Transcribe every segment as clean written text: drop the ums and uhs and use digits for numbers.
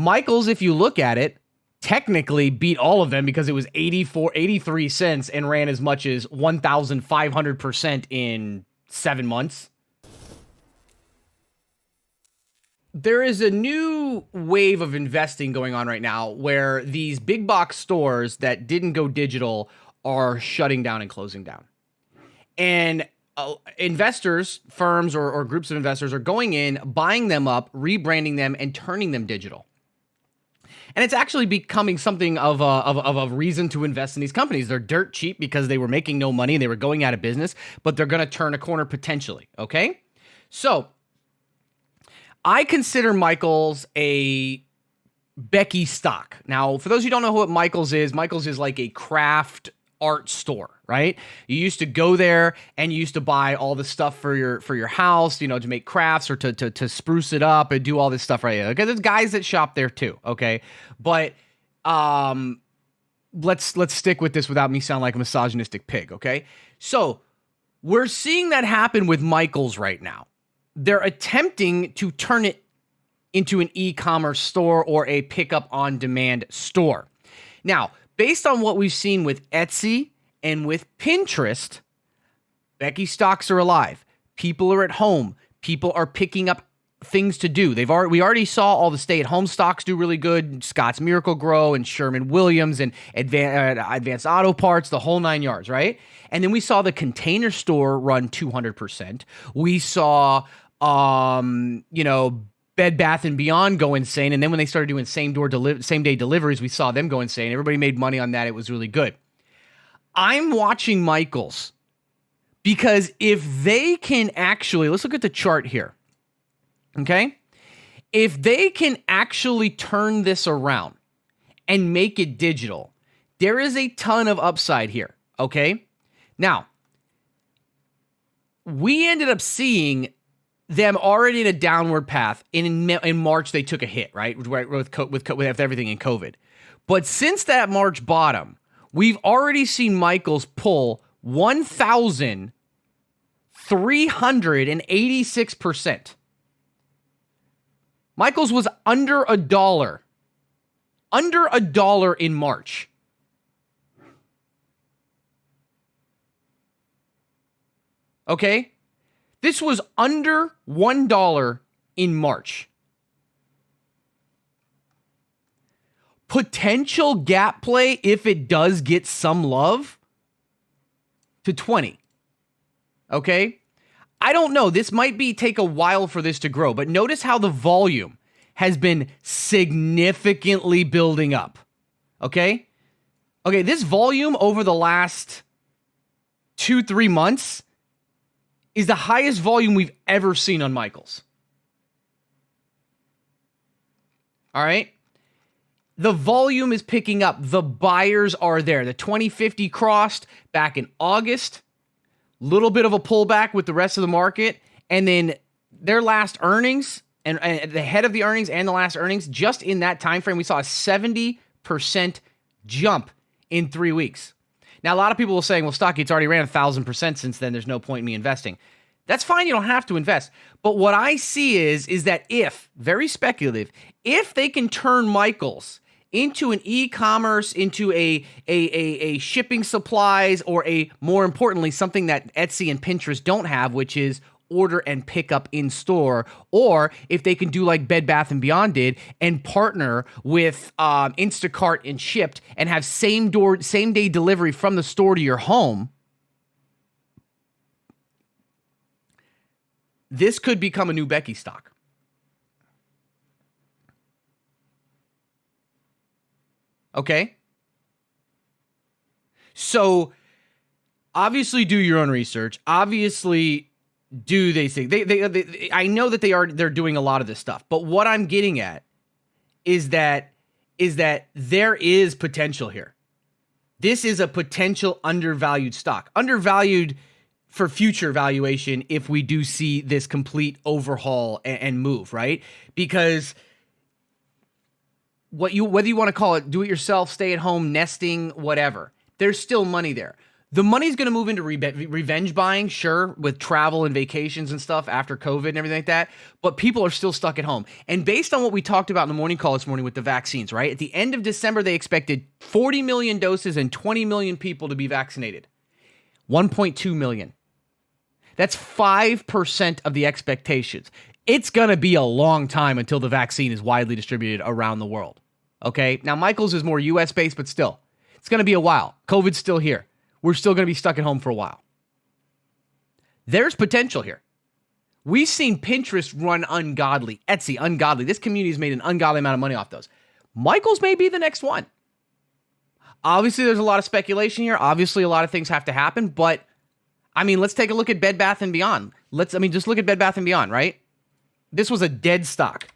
Michaels, if you look at it, technically beat all of them because it was 83 cents and ran as much as 1,500% in 7 months. There is a new wave of investing going on right now where these big box stores that didn't go digital are shutting down and closing down. And investors, firms or groups of investors are going in, buying them up, rebranding them, and turning them digital. And it's actually becoming something of a reason to invest in these companies. They're dirt cheap because they were making no money and they were going out of business, but they're going to turn a corner potentially, okay? So I consider Michaels a Becky stock. Now, for those who don't know what Michaels is like a craft art store, right? You used to go there and you used to buy all the stuff for your house, you know, to make crafts or to spruce it up and do all this stuff, right? Okay, there's guys that shop there too, okay? But let's stick with this without me sounding like a misogynistic pig, okay? So we're seeing that happen with Michaels right now. They're attempting to turn it into an e-commerce store or a pickup on demand store. Now, based on what we've seen with Etsy and with Pinterest, Becky stocks are alive. People are at home. People are picking up things to do. We already saw all the stay-at-home stocks do really good. Scott's Miracle-Gro and Sherwin-Williams and Advanced Auto Parts, the whole 9 yards, right? And then we saw the Container Store run 200%. We saw, Bed Bath & Beyond go insane. And then when they started doing same-day deliveries, we saw them go insane. Everybody made money on that. It was really good. I'm watching Michaels because if they can actually, let's look at the chart here. Okay? If they can actually turn this around and make it digital, there is a ton of upside here. Okay? Now, we ended up seeing them already in a downward path. In March, they took a hit, right? With everything in COVID. But since that March bottom, we've already seen Michaels pull 1,386%. Michaels was under $1 in March. Okay? This was under $1 in March. Potential gap play, if it does get some love, to 20. Okay? I don't know. This might take a while for this to grow, but notice how the volume has been significantly building up. Okay? Okay, this volume over the last 2-3 months is the highest volume we've ever seen on Michaels. All right? The volume is picking up. The buyers are there. The 2050 crossed back in August. Little bit of a pullback with the rest of the market. And then their last earnings and the head of the earnings and the last earnings, just in that time frame, we saw a 70% jump in 3 weeks. Now, a lot of people are saying, well, Stocky, it's already ran 1,000% since then. There's no point in me investing. That's fine. You don't have to invest. But what I see is that very speculative, if they can turn Michaels into an e-commerce, into a shipping supplies, or more importantly, something that Etsy and Pinterest don't have, which is order and pick up in store, or if they can do like Bed Bath & Beyond did and partner with Instacart and Shipped and have same day delivery from the store to your home, this could become a new Becky stock. Okay? So, obviously do your own research. Obviously, do they think they I know that they're doing a lot of this stuff, but what I'm getting at is that there is potential here. This is a potential undervalued stock. Undervalued for future valuation if we do see this complete overhaul and move, right? Because whether you want to call it do it yourself, stay at home, nesting, whatever, there's still money there. The money's going to move into revenge buying, sure, with travel and vacations and stuff after COVID and everything like that. But people are still stuck at home. And based on what we talked about in the morning call this morning with the vaccines, right? At the end of December, they expected 40 million doses and 20 million people to be vaccinated. 1.2 million. That's 5% of the expectations. It's going to be a long time until the vaccine is widely distributed around the world. Okay? Now, Michael's is more US based, but still, it's going to be a while. COVID's still here. We're still going to be stuck at home for a while. There's potential here. We've seen Pinterest run ungodly, Etsy ungodly. This community has made an ungodly amount of money off those. Michael's may be the next one. Obviously, there's a lot of speculation here. Obviously, a lot of things have to happen. But, I mean, let's take a look at Bed Bath & Beyond. Just look at Bed Bath & Beyond, right? This was a dead stock.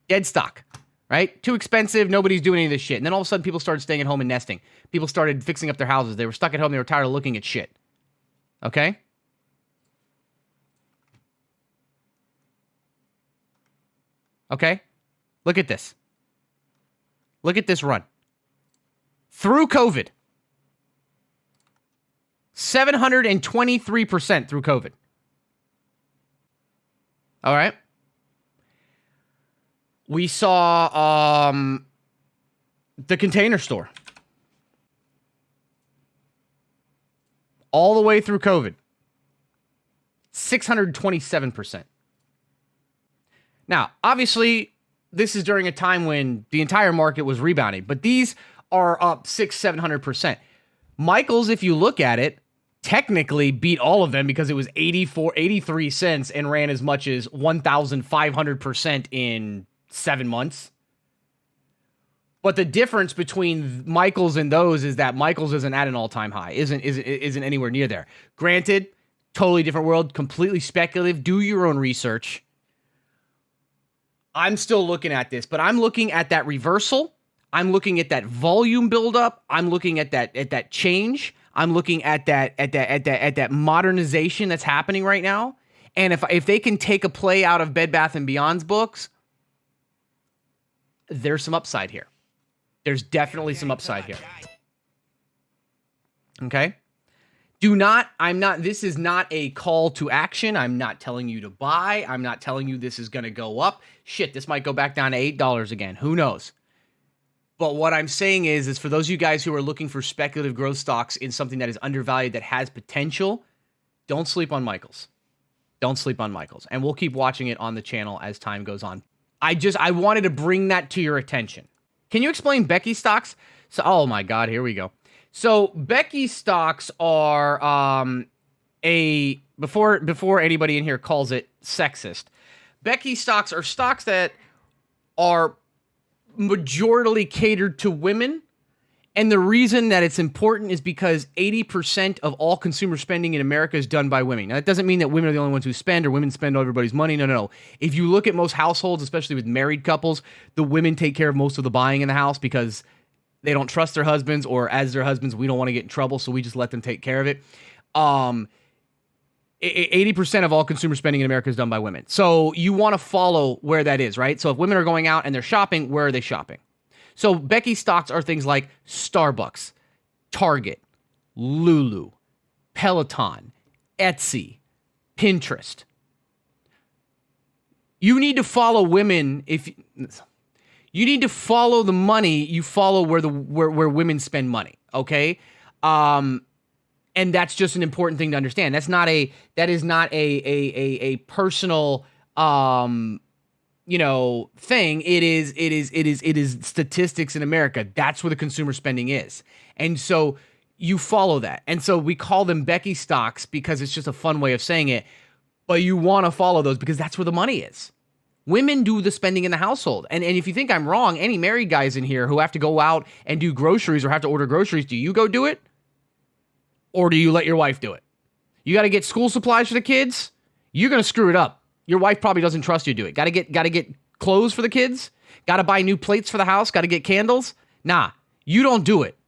Dead stock. Right? Too expensive. Nobody's doing any of this shit. And then all of a sudden, people started staying at home and nesting. People started fixing up their houses. They were stuck at home. They were tired of looking at shit. Okay? Okay? Look at this. Look at this run. Through COVID. 723% through COVID. All right? We saw the Container Store. All the way through COVID. 627%. Now, obviously, this is during a time when the entire market was rebounding, but these are up 700%. Michael's, if you look at it, technically beat all of them because it was 83 cents and ran as much as 1,500% in 7 months. But the difference between Michael's and those is that Michael's isn't at an all-time high, isn't anywhere near there. Granted, totally different world, completely speculative. Do your own research. I'm still looking at this, but I'm looking at that reversal. I'm looking at that volume buildup. I'm looking at that change. I'm looking at that modernization that's happening right now. And if they can take a play out of Bed Bath & Beyond's books, there's some upside here. There's definitely some upside here. Okay? This is not a call to action. I'm not telling you to buy. I'm not telling you this is going to go up. Shit, this might go back down to $8 again. Who knows? But what I'm saying is for those of you guys who are looking for speculative growth stocks in something that is undervalued, that has potential, don't sleep on Michael's. Don't sleep on Michael's. And we'll keep watching it on the channel as time goes on. I wanted to bring that to your attention. Can you explain Becky stocks? So, oh my God, here we go. So Becky stocks are before anybody in here calls it sexist. Becky stocks are stocks that are majorly catered to women. And the reason that it's important is because 80% of all consumer spending in America is done by women. Now, that doesn't mean that women are the only ones who spend or women spend all everybody's money. No. If you look at most households, especially with married couples, the women take care of most of the buying in the house because they don't trust their husbands, or as their husbands, we don't want to get in trouble, so we just let them take care of it. 80% of all consumer spending in America is done by women. So you want to follow where that is, right? So if women are going out and they're shopping, where are they shopping? So Becky stocks are things like Starbucks, Target, LULU, Peloton, Etsy, Pinterest. You need to follow women. You need to follow the money, you follow where women spend money, okay? And that's just an important thing to understand. That is not a personal thing. It is statistics in America. That's where the consumer spending is. And so you follow that. And so we call them Becky stocks because it's just a fun way of saying it. But you want to follow those because that's where the money is. Women do the spending in the household. And if you think I'm wrong, any married guys in here who have to go out and do groceries or have to order groceries, do you go do it? Or do you let your wife do it? You got to get school supplies for the kids? You're going to screw it up. Your wife probably doesn't trust you to do it. Got to get clothes for the kids? Got to buy new plates for the house? Got to get candles? Nah, you don't do it.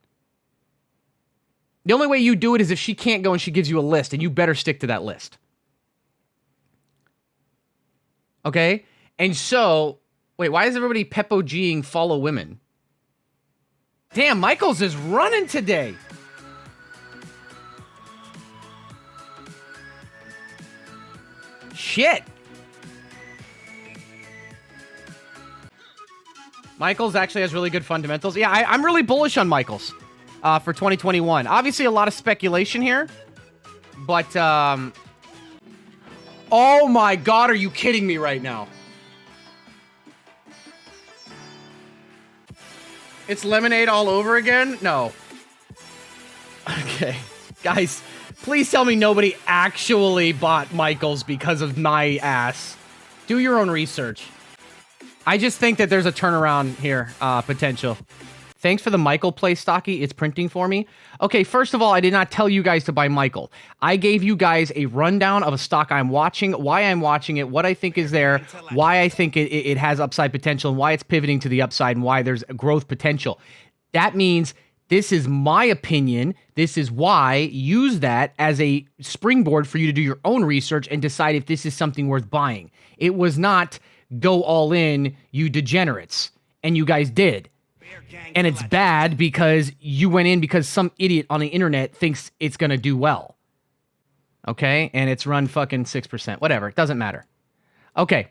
The only way you do it is if she can't go and she gives you a list, and you better stick to that list. Okay? And so, wait, why is everybody Peppo-G'ing follow women? Damn, Michael's is running today. Shit. Michaels actually has really good fundamentals. Yeah, I'm really bullish on Michaels for 2021. Obviously, a lot of speculation here. But, oh my God, are you kidding me right now? It's lemonade all over again? No. Okay. Guys, please tell me nobody actually bought Michaels because of my ass. Do your own research. I just think that there's a turnaround here, potential. Thanks for the Michael play, Stocky. It's printing for me. Okay, first of all, I did not tell you guys to buy Michael. I gave you guys a rundown of a stock I'm watching, why I'm watching it, what I think is there, why I think it has upside potential, and why it's pivoting to the upside, and why there's growth potential. That means this is my opinion. This is why. Use that as a springboard for you to do your own research and decide if this is something worth buying. It was not go all in, you degenerates. And you guys did. And it's bad because you went in because some idiot on the internet thinks it's going to do well. Okay? And it's run fucking 6%. Whatever. It doesn't matter. Okay.